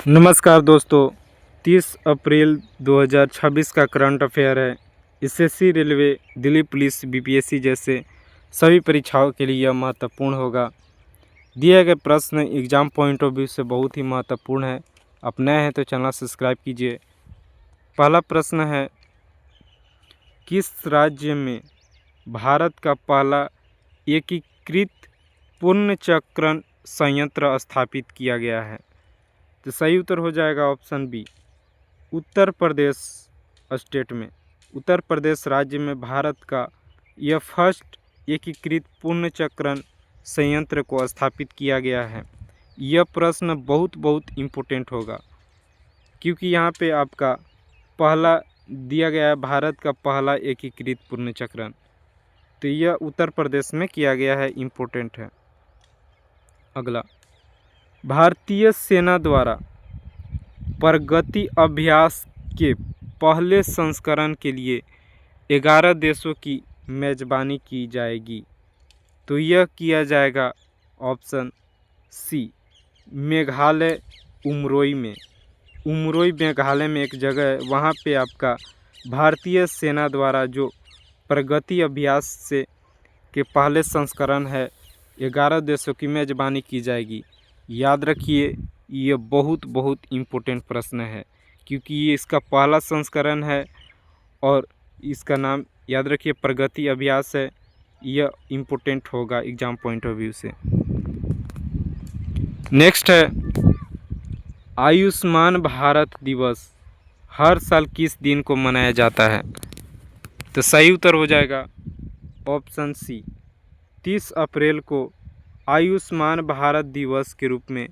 नमस्कार दोस्तों, 30 अप्रैल 2026 का करंट अफेयर है। SSC, railway, Delhi police, BPSC जैसे सभी परीक्षाओं के लिए यह महत्वपूर्ण होगा। दिए गए प्रश्न एग्ज़ाम पॉइंट ऑफ व्यू से बहुत ही महत्वपूर्ण है। आप नए हैं तो चैनल सब्सक्राइब कीजिए। पहला प्रश्न है, किस राज्य में भारत का पहला एकीकृत पुनर्चक्रण संयंत्र स्थापित किया गया है? तो सही उत्तर हो जाएगा option B, Uttar Pradesh state में। उत्तर प्रदेश राज्य में भारत का यह फर्स्ट एकीकृत पुनर्चक्रण संयंत्र को स्थापित किया गया है। यह प्रश्न बहुत इम्पोर्टेंट होगा क्योंकि यहाँ पे आपका पहला दिया गया है, भारत का पहला एकीकृत पुनर्चक्रण, तो यह उत्तर प्रदेश में किया गया है, इम्पोर्टेंट है। अगला, भारतीय सेना द्वारा प्रगति अभ्यास के पहले संस्करण के लिए 11 देशों की मेज़बानी की जाएगी। तो यह किया जाएगा ऑप्शन सी, मेघालय उमरोई में। उमरोई मेघालय में एक जगह है, वहाँ पे आपका भारतीय सेना द्वारा जो प्रगति अभ्यास से के पहले संस्करण है, 11 देशों की मेज़बानी की जाएगी। याद रखिए, ये बहुत इम्पोर्टेंट प्रश्न है क्योंकि ये इसका पहला संस्करण है और इसका नाम याद रखिए प्रगति अभ्यास है। यह इम्पोर्टेंट होगा एग्ज़ाम पॉइंट ऑफ व्यू से। नेक्स्ट है, आयुष्मान भारत दिवस हर साल किस दिन को मनाया जाता है? तो सही उत्तर हो जाएगा ऑप्शन सी, 30 अप्रैल को आयुष्मान भारत दिवस के रूप में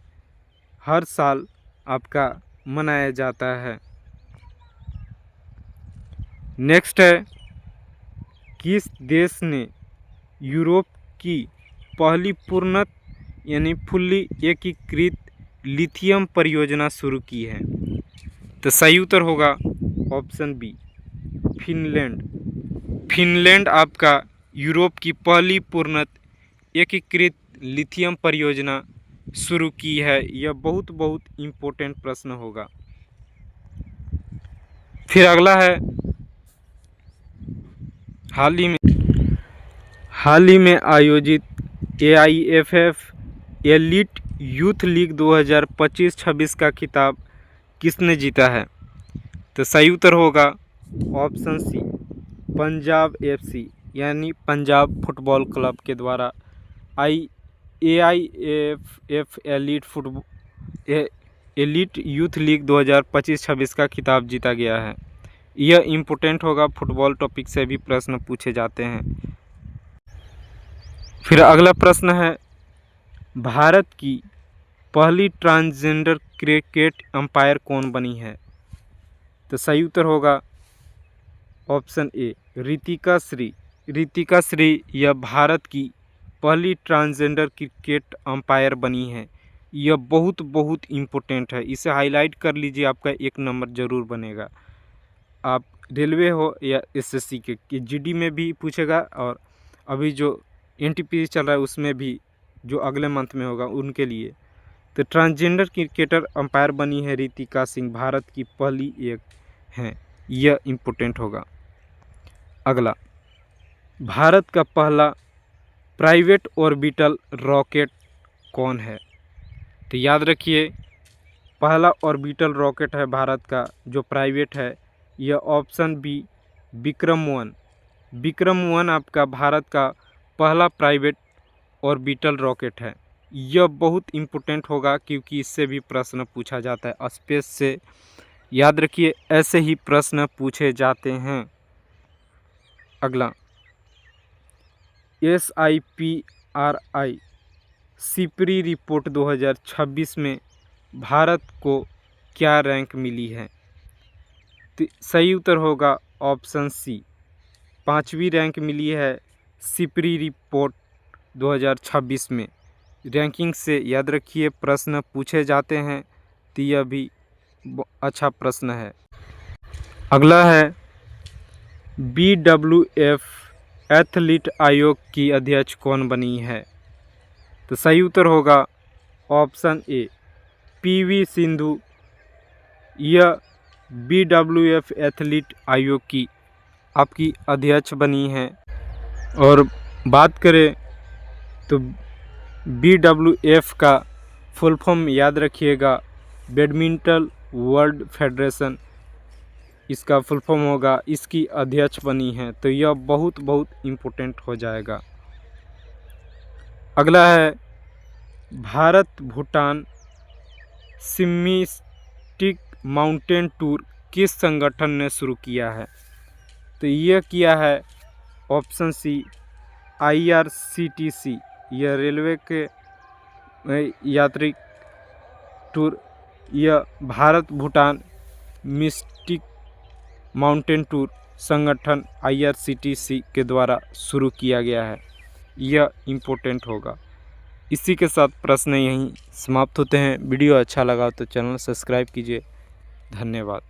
हर साल आपका मनाया जाता है। नेक्स्ट है, किस देश ने यूरोप की पहली पूर्णत यानी फुल्ली एकीकृत लिथियम परियोजना शुरू की है? तो सही उत्तर होगा ऑप्शन बी, फिनलैंड। फिनलैंड आपका यूरोप की पहली पूर्णत एकीकृत लिथियम परियोजना शुरू की है। यह बहुत इम्पोर्टेंट प्रश्न होगा। फिर अगला है, हाल ही में आयोजित AIFF एलीट यूथ लीग 2025-26 का खिताब किसने जीता है? तो सही उत्तर होगा ऑप्शन सी, पंजाब FC यानी पंजाब फुटबॉल क्लब के द्वारा AIFF एलीट यूथ लीग 2025-26 का खिताब जीता गया है। यह इम्पोर्टेंट होगा, फुटबॉल टॉपिक से भी प्रश्न पूछे जाते हैं। फिर अगला प्रश्न है, भारत की पहली ट्रांसजेंडर क्रिकेट अंपायर कौन बनी है? तो सही उत्तर होगा ऑप्शन ए, रितिका श्री। रितिका श्री यह भारत की पहली ट्रांसजेंडर क्रिकेट अंपायर बनी है। यह बहुत इम्पोर्टेंट है, इसे हाईलाइट कर लीजिए, आपका 1 नंबर ज़रूर बनेगा। आप रेलवे हो या एसएससी के जीडी में भी पूछेगा और अभी जो एनटीपीसी चल रहा है उसमें भी, जो अगले मंथ में होगा उनके लिए। तो ट्रांसजेंडर क्रिकेटर अंपायर बनी है रितिका सिंह, भारत की पहली एक हैं, यह इम्पोर्टेंट होगा। अगला, भारत का पहला प्राइवेट ऑर्बिटल रॉकेट कौन है? तो याद रखिए, पहला ऑर्बिटल रॉकेट है भारत का जो प्राइवेट है, यह ऑप्शन बी, विक्रम-1। विक्रम-1 आपका भारत का पहला प्राइवेट ऑर्बिटल रॉकेट है। यह बहुत इम्पोर्टेंट होगा क्योंकि इससे भी प्रश्न पूछा जाता है स्पेस से। याद रखिए, ऐसे ही प्रश्न पूछे जाते हैं। अगला, SIPRI सिपरी रिपोर्ट 2026 में भारत को क्या रैंक मिली है? तो सही उत्तर होगा ऑप्शन सी, 5वीं रैंक मिली है सिपरी रिपोर्ट 2026 में। रैंकिंग से याद रखिए प्रश्न पूछे जाते हैं, तो यह भी अच्छा प्रश्न है। अगला है, BWF एथलीट आयोग की अध्यक्ष कौन बनी है? तो सही उत्तर होगा ऑप्शन ए, PV सिंधु यह BWF एथलीट आयोग की आपकी अध्यक्ष बनी हैं। और बात करें तो BWF का फुल फॉर्म याद रखिएगा, बैडमिंटन वर्ल्ड फेडरेशन इसका फुल फॉर्म होगा। इसकी अध्यक्ष बनी हैं, तो यह बहुत इम्पोर्टेंट हो जाएगा। अगला है भारत भूटान सिम्मिस्टिक माउंटेन टूर किस संगठन ने शुरू किया है? तो यह किया है ऑप्शन सी IRCTC। यह रेलवे के यात्री टूर यह Bharat Bhutan mistake mountain tour संगठन IRCTC के द्वारा शुरू किया गया है। यह इम्पोर्टेंट होगा। इसी के साथ प्रश्न यहीं समाप्त होते हैं। वीडियो अच्छा लगा तो चैनल सब्सक्राइब कीजिए। धन्यवाद।